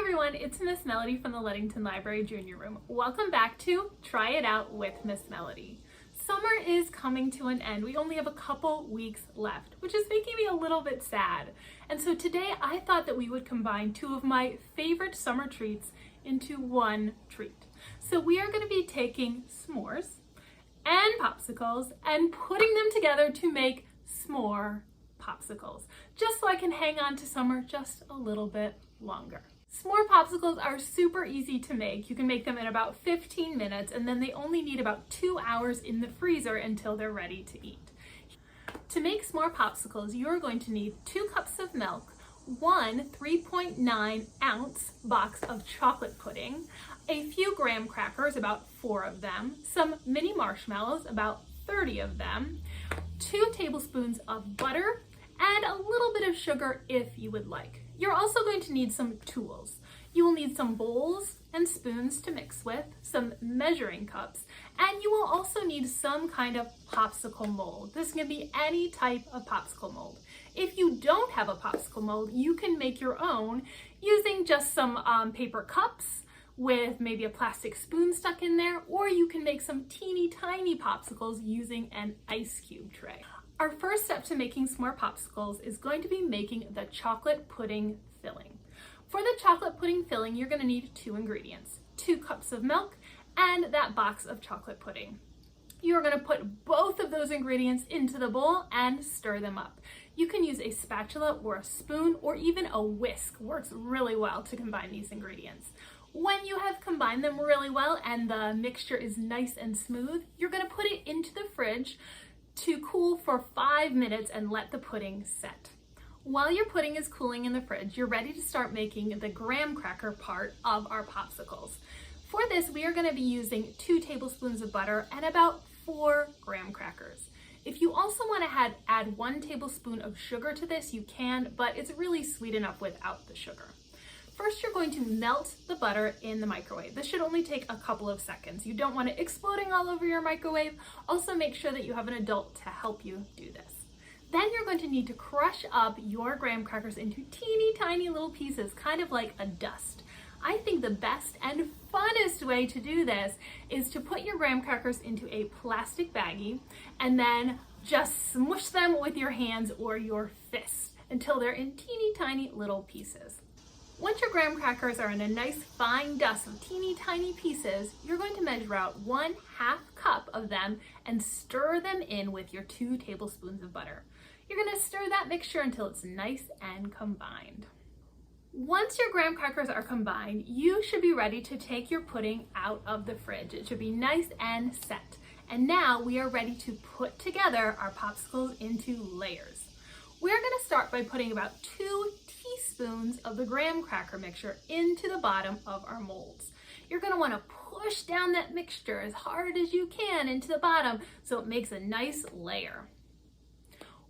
everyone, it's Miss Melody from the Ludington Library Junior Room. Welcome back to Try It Out with Miss Melody. Summer is coming to an end. We only have a couple weeks left, which is making me a little bit sad. And so today I thought that we would combine two of my favorite summer treats into one treat. So we are going to be taking s'mores and popsicles and putting them together to make s'more popsicles, just so I can hang on to summer just a little bit longer. S'more popsicles are super easy to make. You can make them in about 15 minutes, and then they only need about 2 hours in the freezer until they're ready to eat. To make s'more popsicles, you are going to need 2 cups of milk, one 3.9 ounce box of chocolate pudding, a few graham crackers, about 4 of them, some mini marshmallows, about 30 of them, 2 tablespoons of butter, and a little bit of sugar if you would like. You're also going to need some tools. You will need some bowls and spoons to mix with, some measuring cups, and you will also need some kind of popsicle mold. This can be any type of popsicle mold. If you don't have a popsicle mold, you can make your own using just some paper cups with maybe a plastic spoon stuck in there, or you can make some teeny tiny popsicles using an ice cube tray. Our first step to making s'more popsicles is going to be making the chocolate pudding filling. For the chocolate pudding filling, you're going to need 2 ingredients, 2 cups of milk and that box of chocolate pudding. You're going to put both of those ingredients into the bowl and stir them up. You can use a spatula or a spoon or even a whisk. Works really well to combine these ingredients. When you have combined them really well and the mixture is nice and smooth, you're going to put it into the fridge to cool for 5 minutes and let the pudding set. While your pudding is cooling in the fridge, you're ready to start making the graham cracker part of our popsicles. For this, we are going to be using 2 tablespoons of butter and about 4 graham crackers. If you also want to add 1 tablespoon of sugar to this, you can, but it's really sweet enough without the sugar. First, you're going to melt the butter in the microwave. This should only take a couple of seconds. You don't want it exploding all over your microwave. Also, make sure that you have an adult to help you do this. Then you're going to need to crush up your graham crackers into teeny tiny little pieces, kind of like a dust. I think the best and funnest way to do this is to put your graham crackers into a plastic baggie and then just smush them with your hands or your fists until they're in teeny tiny little pieces. Once your graham crackers are in a nice fine dust of teeny tiny pieces, you're going to measure out 1/2 cup of them and stir them in with your 2 tablespoons of butter. You're going to stir that mixture until it's nice and combined. Once your graham crackers are combined, you should be ready to take your pudding out of the fridge. It should be nice and set. And now we are ready to put together our popsicles into layers. We're going to start by putting about 2 teaspoons of the graham cracker mixture into the bottom of our molds. You're going to want to push down that mixture as hard as you can into the bottom so it makes a nice layer.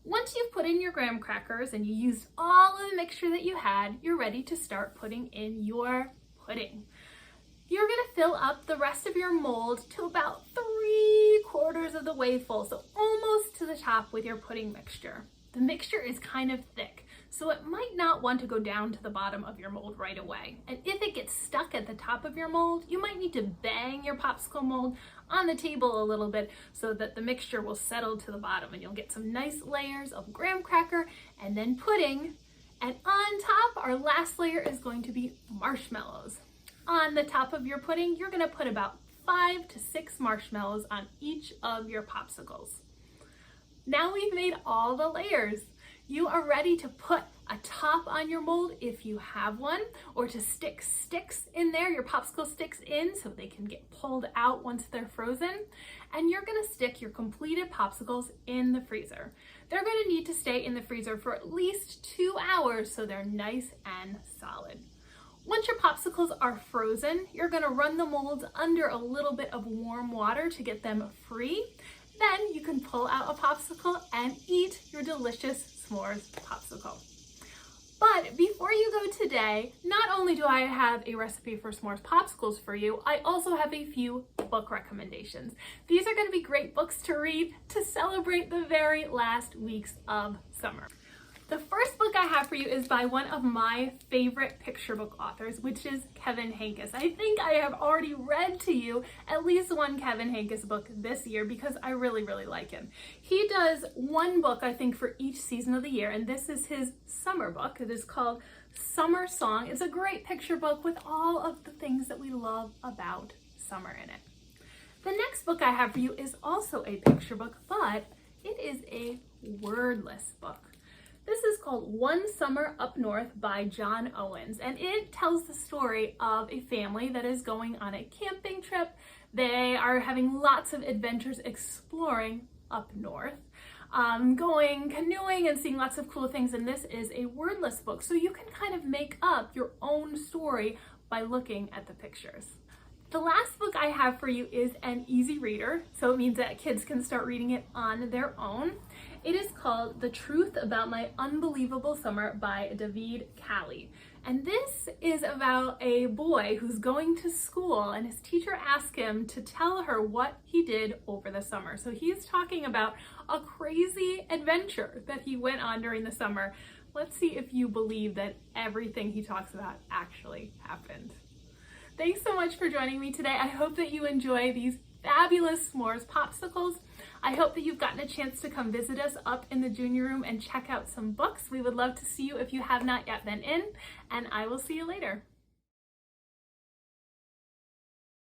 Once you've put in your graham crackers and you used all of the mixture that you had, you're ready to start putting in your pudding. You're going to fill up the rest of your mold to about 3/4 of the way full, so almost to the top with your pudding mixture. The mixture is kind of thick, so it might not want to go down to the bottom of your mold right away. And if it gets stuck at the top of your mold, you might need to bang your popsicle mold on the table a little bit so that the mixture will settle to the bottom and you'll get some nice layers of graham cracker and then pudding. And on top, our last layer is going to be marshmallows. On the top of your pudding, you're going to put about 5 to 6 marshmallows on each of your popsicles. Now we've made all the layers. You are ready to put a top on your mold if you have one, or to stick sticks in there, your popsicle sticks in so they can get pulled out once they're frozen. And you're going to stick your completed popsicles in the freezer. They're going to need to stay in the freezer for at least 2 hours so they're nice and solid. Once your popsicles are frozen, you're going to run the molds under a little bit of warm water to get them free. Then you can pull out a popsicle and eat your delicious s'mores popsicle. But before you go today, not only do I have a recipe for s'mores popsicles for you, I also have a few book recommendations. These are going to be great books to read to celebrate the very last weeks of summer. The first book I have have for you is by one of my favorite picture book authors, which is Kevin Henkes. I think I have already read to you at least one Kevin Henkes book this year because I really, really like him. He does one book, I think, for each season of the year, and this is his summer book. It is called Summer Song. It's a great picture book with all of the things that we love about summer in it. The next book I have for you is also a picture book, but it is a wordless book. This is called One Summer Up North by John Owens, and it tells the story of a family that is going on a camping trip. They are having lots of adventures exploring up north, going canoeing and seeing lots of cool things, and this is a wordless book, so you can kind of make up your own story by looking at the pictures. The last book I have for you is an easy reader, so it means that kids can start reading it on their own. It is called The Truth About My Unbelievable Summer by David Callie. And this is about a boy who's going to school and his teacher asked him to tell her what he did over the summer. So he's talking about a crazy adventure that he went on during the summer. Let's see if you believe that everything he talks about actually happened. Thanks so much for joining me today. I hope that you enjoy these fabulous S'mores popsicles. I hope that you've gotten a chance to come visit us up in the junior room and check out some books. We would love to see you if you have not yet been in, and I will see you later.